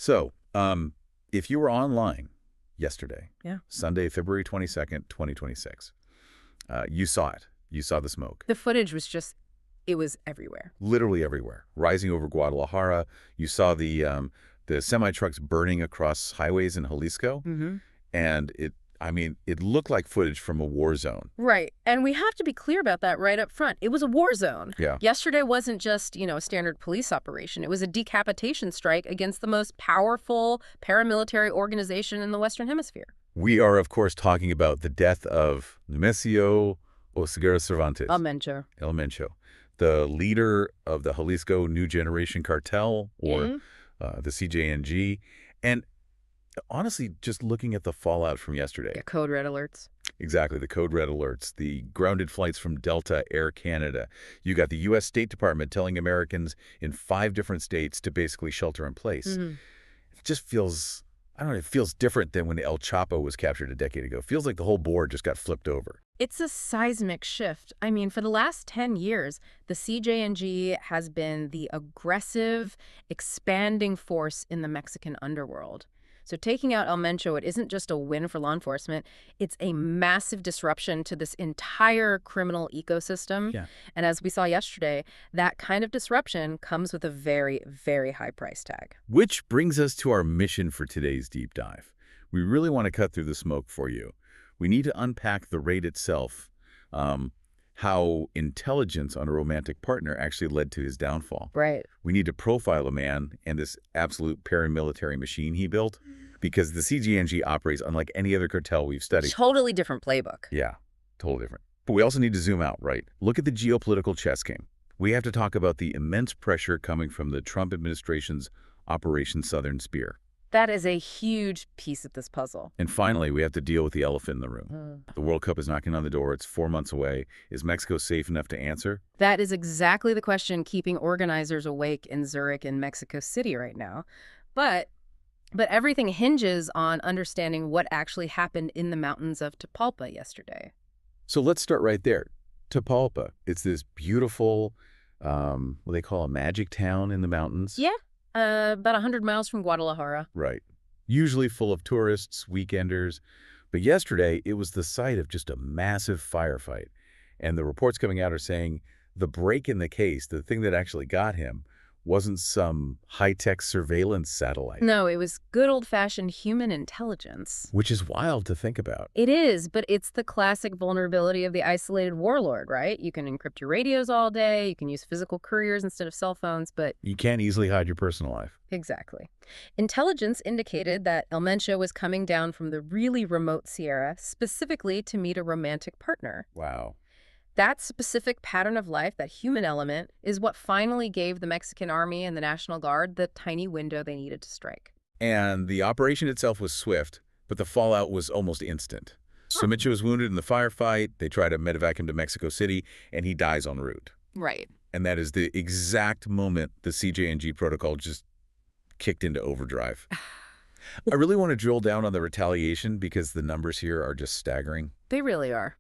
So, if you were online yesterday, Yeah. Sunday, February 22nd, 2026, you saw it. You saw the smoke. The footage was just, it was everywhere. Literally everywhere. Rising over Guadalajara. You saw the semi-trucks burning across highways in Jalisco. Mm-hmm. And it looked like footage from a war zone. Right. And we have to be clear about that right up front. It was a war zone. Yeah. Yesterday wasn't just, a standard police operation. It was a decapitation strike against the most powerful paramilitary organization in the Western Hemisphere. We are, of course, talking about the death of Nemesio Oseguera Cervantes. El Mencho. The leader of the Jalisco New Generation Cartel, or the CJNG. And honestly, just looking at the fallout from yesterday. Yeah, code red alerts. Exactly, the code red alerts, the grounded flights from Delta, Air Canada. You got the U.S. State Department telling Americans in 5 different states to basically shelter in place. Mm-hmm. It just feels, I don't know, it feels different than when El Chapo was captured a decade ago. It feels like the whole board just got flipped over. It's a seismic shift. I mean, for the last 10 years, the CJNG has been the aggressive, expanding force in the Mexican underworld. So taking out El Mencho, it isn't just a win for law enforcement. It's a massive disruption to this entire criminal ecosystem. Yeah. And as we saw yesterday, that kind of disruption comes with a very, very high price tag. Which brings us to our mission for today's deep dive. We really want to cut through the smoke for you. We need to unpack the raid itself, how intelligence on a romantic partner actually led to his downfall. Right. We need to profile a man and this absolute paramilitary machine he built, because the CGNG operates unlike any other cartel we've studied. Totally different playbook. Yeah, totally different. But we also need to zoom out, right? Look at the geopolitical chess game. We have to talk about the immense pressure coming from the Trump administration's Operation Southern Spear. That is a huge piece of this puzzle. And finally, we have to deal with the elephant in the room. The World Cup is knocking on the door. It's 4 months away. Is Mexico safe enough to answer? That is exactly the question keeping organizers awake in Zurich and Mexico City right now. But everything hinges on understanding what actually happened in the mountains of Tapalpa yesterday. So let's start right there. Tapalpa. It's this beautiful, what they call a magic town in the mountains. Yeah. About 100 miles from Guadalajara. Right. Usually full of tourists, weekenders. But yesterday, it was the site of just a massive firefight. And the reports coming out are saying the break in the case, the thing that actually got him, wasn't some high-tech surveillance satellite. No, it was good old-fashioned human intelligence. Which is wild to think about. It is, but it's the classic vulnerability of the isolated warlord, right? You can encrypt your radios all day, you can use physical couriers instead of cell phones, but... You can't easily hide your personal life. Exactly. Intelligence indicated that El Mencho was coming down from the really remote Sierra specifically to meet a romantic partner. Wow. That specific pattern of life, that human element, is what finally gave the Mexican Army and the National Guard the tiny window they needed to strike. And the operation itself was swift, but the fallout was almost instant. So Mencho was wounded in the firefight. They try to medevac him to Mexico City, and he dies en route. Right. And that is the exact moment the CJNG protocol just kicked into overdrive. I really want to drill down on the retaliation because the numbers here are just staggering. They really are.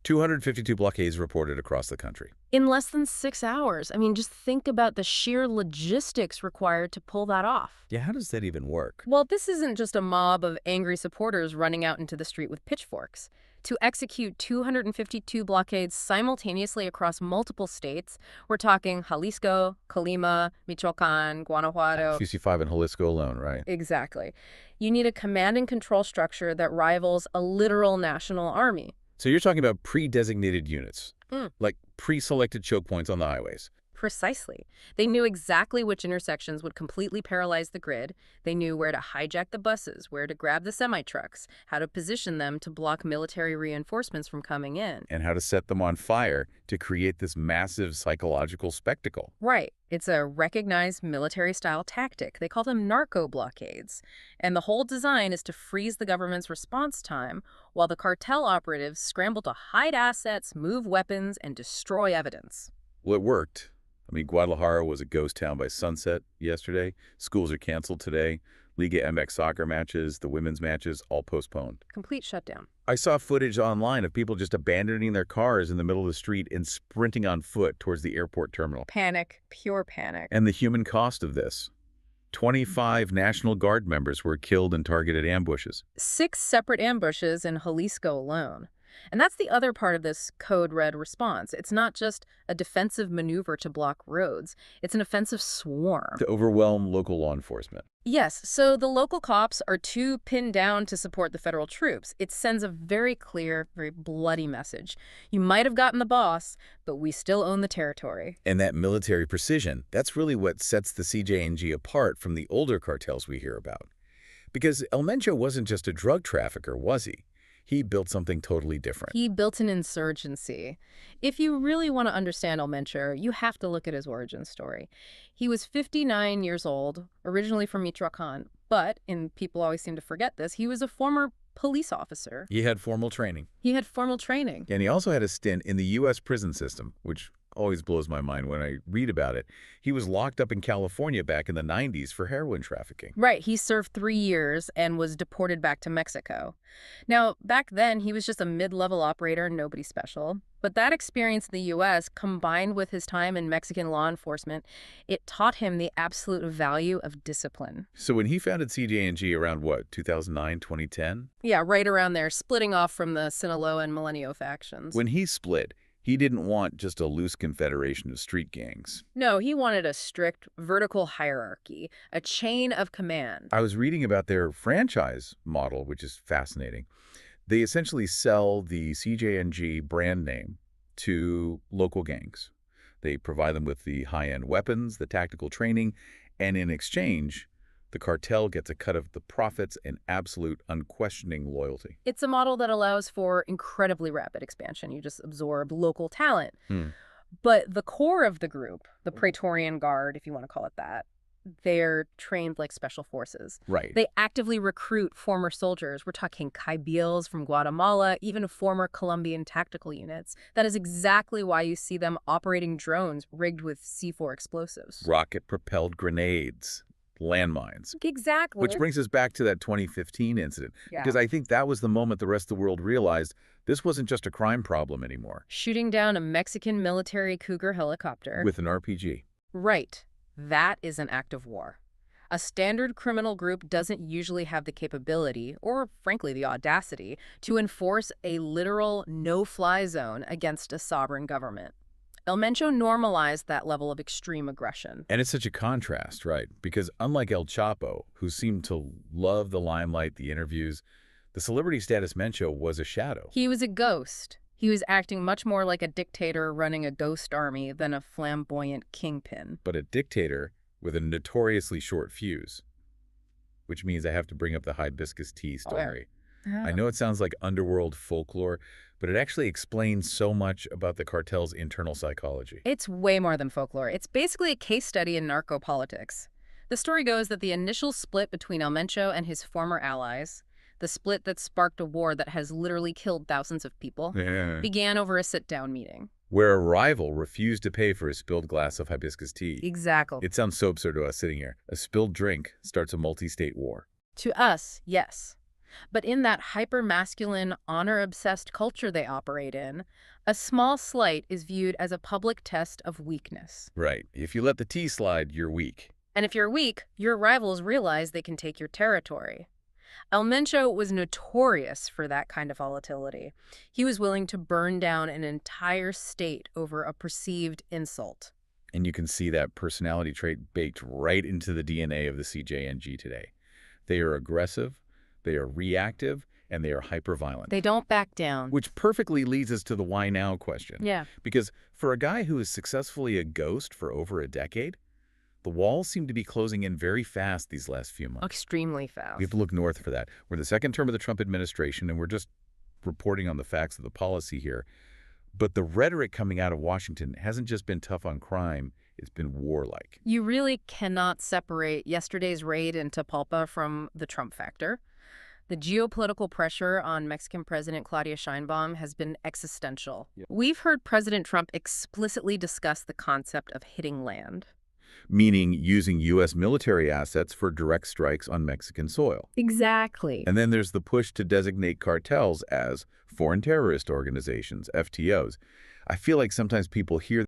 252 blockades reported across the country. In less than 6 hours. I mean, just think about the sheer logistics required to pull that off. Yeah, how does that even work? Well, this isn't just a mob of angry supporters running out into the street with pitchforks. To execute 252 blockades simultaneously across multiple states, we're talking Jalisco, Colima, Michoacan, Guanajuato. QC5 in Jalisco alone, right? Exactly. You need a command and control structure that rivals a literal national army. So you're talking about pre-designated units, like pre-selected choke points on the highways. Precisely. They knew exactly which intersections would completely paralyze the grid. They knew where to hijack the buses, where to grab the semi-trucks, how to position them to block military reinforcements from coming in. And how to set them on fire to create this massive psychological spectacle. Right. It's a recognized military-style tactic. They call them narco blockades. And the whole design is to freeze the government's response time while the cartel operatives scramble to hide assets, move weapons, and destroy evidence. Well, it worked. I mean, Guadalajara was a ghost town by sunset yesterday. Schools are canceled today. Liga MX soccer matches, the women's matches, all postponed. Complete shutdown. I saw footage online of people just abandoning their cars in the middle of the street and sprinting on foot towards the airport terminal. Panic. Pure panic. And the human cost of this. 25 National Guard members were killed in targeted ambushes. 6 separate ambushes in Jalisco alone. And that's the other part of this Code Red response. It's not just a defensive maneuver to block roads. It's an offensive swarm. To overwhelm local law enforcement. Yes, so the local cops are too pinned down to support the federal troops. It sends a very clear, very bloody message. You might have gotten the boss, but we still own the territory. And that military precision, that's really what sets the CJNG apart from the older cartels we hear about. Because El Mencho wasn't just a drug trafficker, was he? He built something totally different. He built an insurgency. If you really want to understand El Mencho, you have to look at his origin story. He was 59 years old, originally from Michoacan, but, and people always seem to forget this, he was a former police officer. He had formal training. He had formal training. And he also had a stint in the U.S. prison system, which always blows my mind when I read about it. He was locked up in California back in the 90s for heroin trafficking. Right, he served 3 years and was deported back to Mexico. Now, back then, he was just a mid-level operator, nobody special. But that experience in the U.S., combined with his time in Mexican law enforcement, it taught him the absolute value of discipline. So when he founded CJNG around, what, 2009, 2010? Yeah, right around there, splitting off from the Sinaloa and Milenio factions. When he split, he didn't want just a loose confederation of street gangs. No, he wanted a strict vertical hierarchy, a chain of command. I was reading about their franchise model, which is fascinating. They essentially sell the CJNG brand name to local gangs. They provide them with the high-end weapons, the tactical training, and in exchange, the cartel gets a cut of the profits and absolute unquestioning loyalty. It's a model that allows for incredibly rapid expansion. You just absorb local talent. But the core of the group, the Praetorian Guard, if you want to call it that, they're trained like special forces. Right. They actively recruit former soldiers. We're talking Kaibils from Guatemala, even former Colombian tactical units. That is exactly why you see them operating drones rigged with C4 explosives. Rocket-propelled grenades. Landmines. Exactly. Which brings us back to that 2015 incident, because I think that was the moment the rest of the world realized this wasn't just a crime problem anymore. Shooting down a Mexican military Cougar helicopter. With an RPG. Right. That is an act of war. A standard criminal group doesn't usually have the capability, or frankly the audacity, to enforce a literal no-fly zone against a sovereign government. El Mencho normalized that level of extreme aggression. And it's such a contrast, right? Because unlike El Chapo, who seemed to love the limelight, the interviews, the celebrity status Mencho was a shadow. He was a ghost. He was acting much more like a dictator running a ghost army than a flamboyant kingpin. But a dictator with a notoriously short fuse. Which means I have to bring up the hibiscus tea story. I know it sounds like underworld folklore, but it actually explains so much about the cartel's internal psychology. It's way more than folklore. It's basically a case study in narco-politics. The story goes that the initial split between El Mencho and his former allies, the split that sparked a war that has literally killed thousands of people, began over a sit-down meeting. Where a rival refused to pay for a spilled glass of hibiscus tea. Exactly. It sounds so absurd to us sitting here. A spilled drink starts a multi-state war. To us, yes. But in that hyper-masculine, honor-obsessed culture they operate in, a small slight is viewed as a public test of weakness. Right. If you let the tea slide, you're weak. And if you're weak, your rivals realize they can take your territory. El Mencho was notorious for that kind of volatility. He was willing to burn down an entire state over a perceived insult. And you can see that personality trait baked right into the DNA of the CJNG today. They are aggressive, they are reactive, and they are hyper-violent. They don't back down. Which perfectly leads us to the why now question. Yeah. Because for a guy who is successfully a ghost for over a decade, the walls seem to be closing in very fast these last few months. Extremely fast. We have to look north for that. We're in the second term of the Trump administration, and we're just reporting on the facts of the policy here. But the rhetoric coming out of Washington hasn't just been tough on crime, it's been warlike. You really cannot separate yesterday's raid in Tapalpa from the Trump factor. The geopolitical pressure on Mexican President Claudia Sheinbaum has been existential. We've heard President Trump explicitly discuss the concept of hitting land. Meaning using U.S. military assets for direct strikes on Mexican soil. Exactly. And then there's the push to designate cartels as foreign terrorist organizations, FTOs. I feel like sometimes people hear